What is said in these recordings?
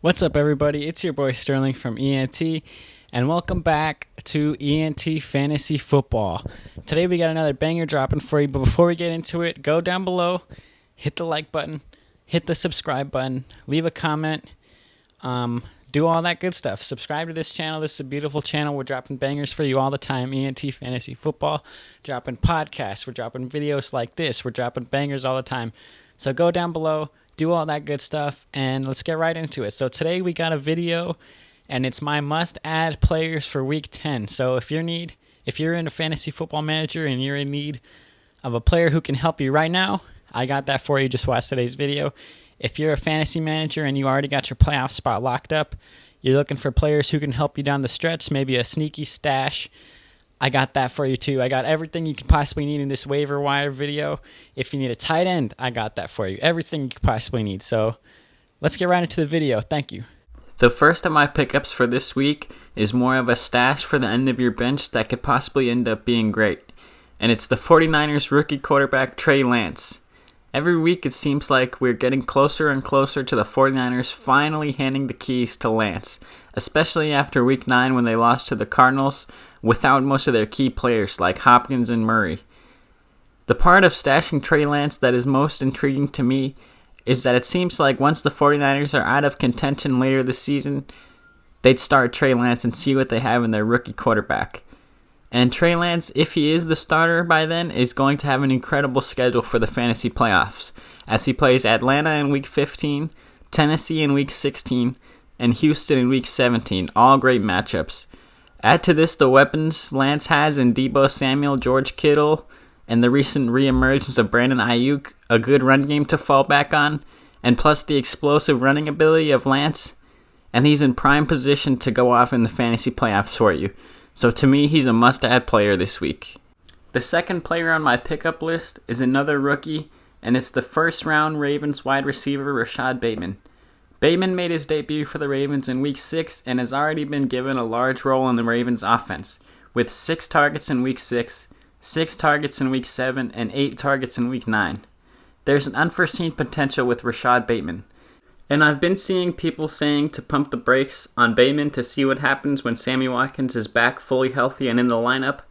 What's up, everybody? It's your boy Sterling from ENT, and welcome back to ENT Fantasy Football. Today we got another banger dropping for you, but before we get into it, go down below, hit the like button, hit the subscribe button, leave a comment, do all that good stuff. Subscribe to this channel. This is a beautiful channel. We're dropping bangers for you all the time. ENT Fantasy Football, dropping podcasts. We're dropping videos like this. We're dropping bangers all the time. So go down below, do all that good stuff, and let's get right into it. So today we got a video, and it's my must-add players for Week 10. So if you're in a fantasy football manager and you're in need of a player who can help you right now, I got that for you. Just watch today's video. If you're a fantasy manager and you already got your playoff spot locked up, you're looking for players who can help you down the stretch, maybe a sneaky stash, I got that for you too. I got everything you could possibly need in this waiver wire video. If you need a tight end, I got that for you. Everything you could possibly need. So let's get right into the video. Thank you. The first of my pickups for this week is more of a stash for the end of your bench that could possibly end up being great. And it's the 49ers rookie quarterback Trey Lance. Every week it seems like we're getting closer and closer to the 49ers finally handing the keys to Lance, especially after Week 9 when they lost to the Cardinals without most of their key players like Hopkins and Murray. The part of stashing Trey Lance that is most intriguing to me is that it seems like once the 49ers are out of contention later this season, they'd start Trey Lance and see what they have in their rookie quarterback. And Trey Lance, if he is the starter by then, is going to have an incredible schedule for the fantasy playoffs, as he plays Atlanta in Week 15, Tennessee in Week 16, and Houston in Week 17, all great matchups. Add to this the weapons Lance has in Deebo Samuel, George Kittle, and the recent reemergence of Brandon Ayuk, a good run game to fall back on, and plus the explosive running ability of Lance, and he's in prime position to go off in the fantasy playoffs for you. So to me, he's a must-add player this week. The second player on my pickup list is another rookie, and it's the first-round Ravens wide receiver Rashad Bateman. Bateman made his debut for the Ravens in Week 6 and has already been given a large role in the Ravens' offense, with 6 targets in Week 6, 6 targets in Week 7, and 8 targets in Week 9. There's an unforeseen potential with Rashad Bateman, and I've been seeing people saying to pump the brakes on Bateman to see what happens when Sammy Watkins is back fully healthy and in the lineup.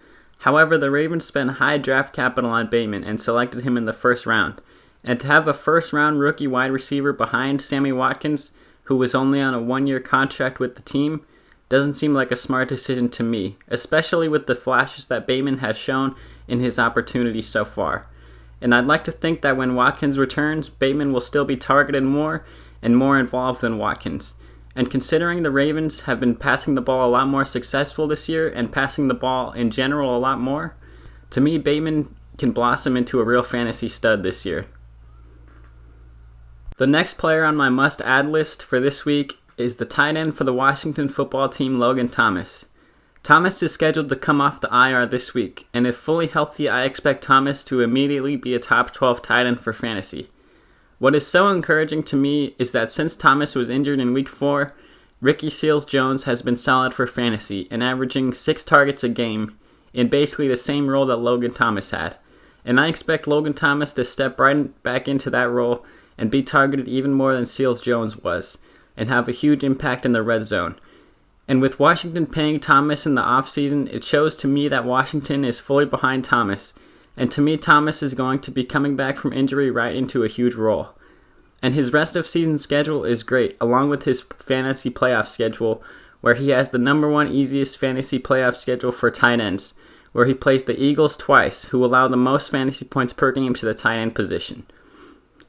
However, the Ravens spent high draft capital on Bateman and selected him in the first round. And to have a first-round rookie wide receiver behind Sammy Watkins, who was only on a 1-year contract with the team, doesn't seem like a smart decision to me, especially with the flashes that Bateman has shown in his opportunities so far. And I'd like to think that when Watkins returns, Bateman will still be targeted more and more involved than Watkins. And considering the Ravens have been passing the ball a lot more successful this year and passing the ball in general a lot more, to me, Bateman can blossom into a real fantasy stud this year. The next player on my must-add list for this week is the tight end for the Washington football team, Logan Thomas. Thomas is scheduled to come off the IR this week, and if fully healthy, I expect Thomas to immediately be a top 12 tight end for fantasy. What is so encouraging to me is that since Thomas was injured in Week 4, Ricky Seals-Jones has been solid for fantasy and averaging 6 targets a game in basically the same role that Logan Thomas had. And I expect Logan Thomas to step right back into that role and be targeted even more than Seals-Jones was, and have a huge impact in the red zone. And with Washington paying Thomas in the offseason, it shows to me that Washington is fully behind Thomas, and to me Thomas is going to be coming back from injury right into a huge role. And his rest of season schedule is great, along with his fantasy playoff schedule, where he has the number 1 easiest fantasy playoff schedule for tight ends, where he plays the Eagles twice, who allow the most fantasy points per game to the tight end position.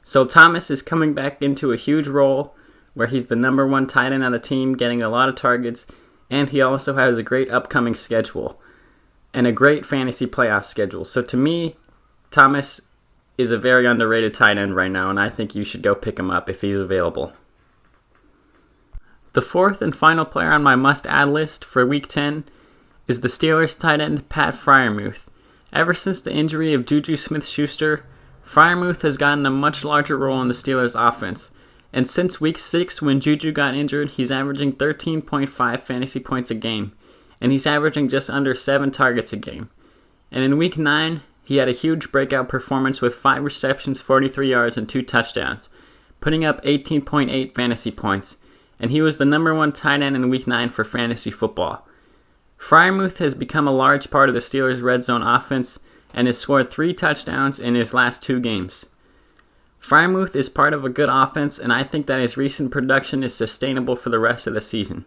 So Thomas is coming back into a huge role where he's the number 1 tight end on the team, getting a lot of targets, and he also has a great upcoming schedule and a great fantasy playoff schedule. So to me, Thomas is a very underrated tight end right now, and I think you should go pick him up if he's available. The fourth and final player on my must-add list for Week 10 is the Steelers tight end Pat Friarmuth. Ever since the injury of Juju Smith-Schuster, Friarmuth has gotten a much larger role in the Steelers' offense, and since Week 6 when Juju got injured, he's averaging 13.5 fantasy points a game, and he's averaging just under 7 targets a game. And in Week 9, he had a huge breakout performance with 5 receptions, 43 yards, and 2 touchdowns, putting up 18.8 fantasy points, and he was the #1 tight end in Week 9 for fantasy football. Friarmuth has become a large part of the Steelers' red zone offense and has scored 3 touchdowns in his last 2 games. Friarmuth is part of a good offense, and I think that his recent production is sustainable for the rest of the season.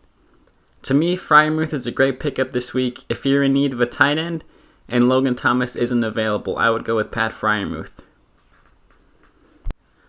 To me, Friarmuth is a great pickup this week. If you're in need of a tight end and Logan Thomas isn't available, I would go with Pat Friarmuth.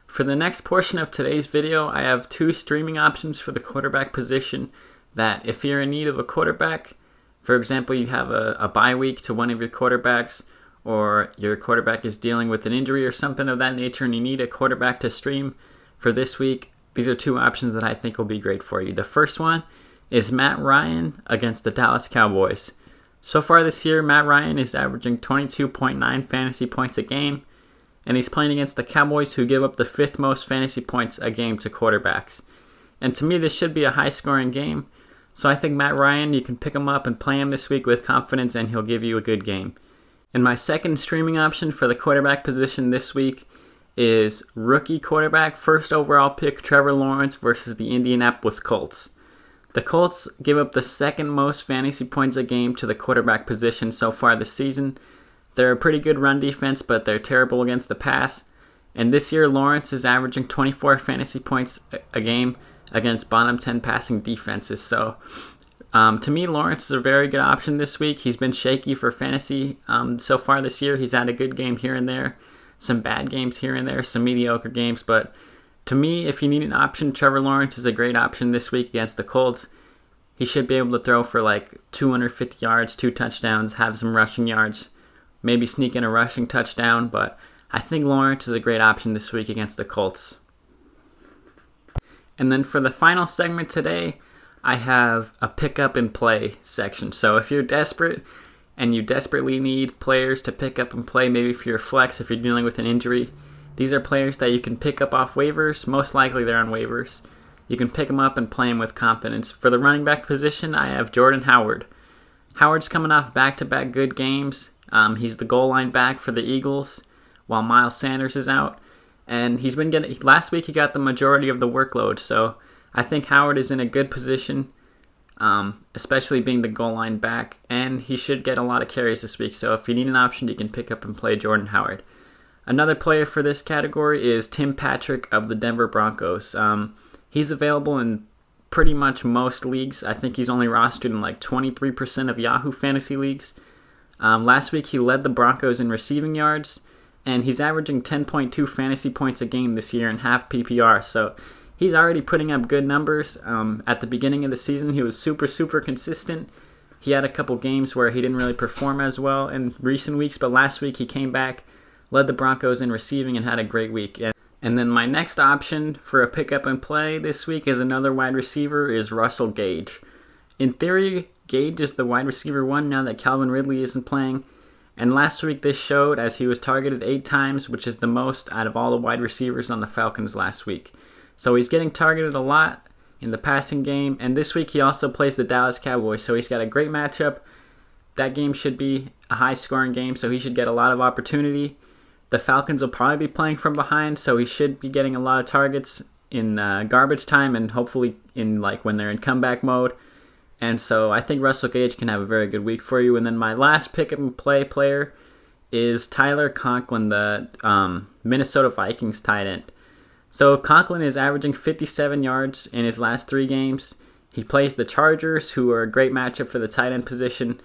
For the next portion of today's video, I have 2 streaming options for the quarterback position that if you're in need of a quarterback, for example, you have a bye week to one of your quarterbacks, or your quarterback is dealing with an injury or something of that nature and you need a quarterback to stream for this week, these are 2 options that I think will be great for you. The first one is Matt Ryan against the Dallas Cowboys. So far this year, Matt Ryan is averaging 22.9 fantasy points a game, and he's playing against the Cowboys, who give up the 5th most fantasy points a game to quarterbacks. And to me, this should be a high-scoring game, so I think Matt Ryan, you can pick him up and play him this week with confidence, and he'll give you a good game. And my second streaming option for the quarterback position this week is rookie quarterback, first overall pick Trevor Lawrence versus the Indianapolis Colts. The Colts give up the 2nd most fantasy points a game to the quarterback position so far this season. They're a pretty good run defense, but they're terrible against the pass. And this year, Lawrence is averaging 24 fantasy points a game against bottom 10 passing defenses. So to me, Lawrence is a very good option this week. He's been shaky for fantasy so far this year. He's had a good game here and there, some bad games here and there, some mediocre games. But to me, if you need an option, Trevor Lawrence is a great option this week against the Colts. He should be able to throw for like 250 yards, 2 touchdowns, have some rushing yards, maybe sneak in a rushing touchdown. But I think Lawrence is a great option this week against the Colts. And then for the final segment today, I have a pick up and play section. So if you're desperate and you desperately need players to pick up and play, maybe for your flex, if you're dealing with an injury, these are players that you can pick up off waivers. Most likely they're on waivers. You can pick them up and play them with confidence. For the running back position, I have Jordan Howard. Howard's coming off back-to-back good games. He's the goal line back for the Eagles while Miles Sanders is out. And he's been getting, last week he got the majority of the workload. So I think Howard is in a good position, especially being the goal line back. And he should get a lot of carries this week. So if you need an option, you can pick up and play Jordan Howard. Another player for this category is Tim Patrick of the Denver Broncos. He's available in pretty much most leagues. I think he's only rostered in like 23% of Yahoo fantasy leagues. Last week he led the Broncos in receiving yards, and he's averaging 10.2 fantasy points a game this year in half PPR. So he's already putting up good numbers. At the beginning of the season, he was super consistent. He had a couple games where he didn't really perform as well in recent weeks, but last week he came back, led the Broncos in receiving, and had a great week. And then my next option for a pick up and play this week as another wide receiver is Russell Gage. In theory, Gage is the wide receiver 1 now that Calvin Ridley isn't playing. And last week this showed as he was targeted 8 times, which is the most out of all the wide receivers on the Falcons last week. So he's getting targeted a lot in the passing game. And this week he also plays the Dallas Cowboys. So he's got a great matchup. That game should be a high-scoring game, so he should get a lot of opportunity. The Falcons will probably be playing from behind, so he should be getting a lot of targets in garbage time and hopefully in like when they're in comeback mode. And so I think Russell Gage can have a very good week for you. And then my last pick up and play player is Tyler Conklin, the Minnesota Vikings tight end. So Conklin is averaging 57 yards in his last 3 games. He plays the Chargers, who are a great matchup for the tight end position.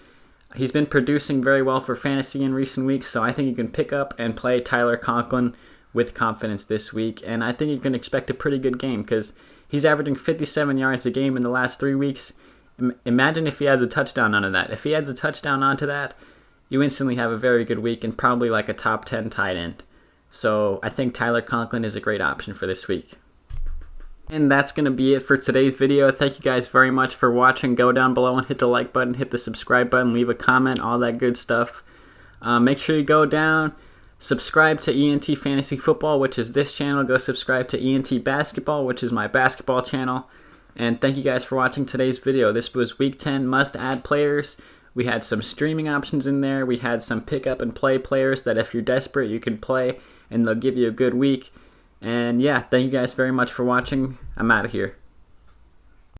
He's been producing very well for fantasy in recent weeks, so I think you can pick up and play Tyler Conklin with confidence this week. And I think you can expect a pretty good game because he's averaging 57 yards a game in the last 3 weeks. Imagine if he adds a touchdown onto that. If he adds a touchdown onto that, you instantly have a very good week and probably like a top 10 tight end. So I think Tyler Conklin is a great option for this week. And that's going to be it for today's video. Thank you guys very much for watching. Go down below and hit the like button, hit the subscribe button, leave a comment, all that good stuff. Make sure you go down, subscribe to ENT Fantasy Football, which is this channel. Go subscribe to ENT Basketball, which is my basketball channel. And thank you guys for watching today's video. This was Week 10 must-add players. We had some streaming options in there. We had some pick-up and play players that if you're desperate, you can play, and they'll give you a good week. And yeah, thank you guys very much for watching. I'm out of here.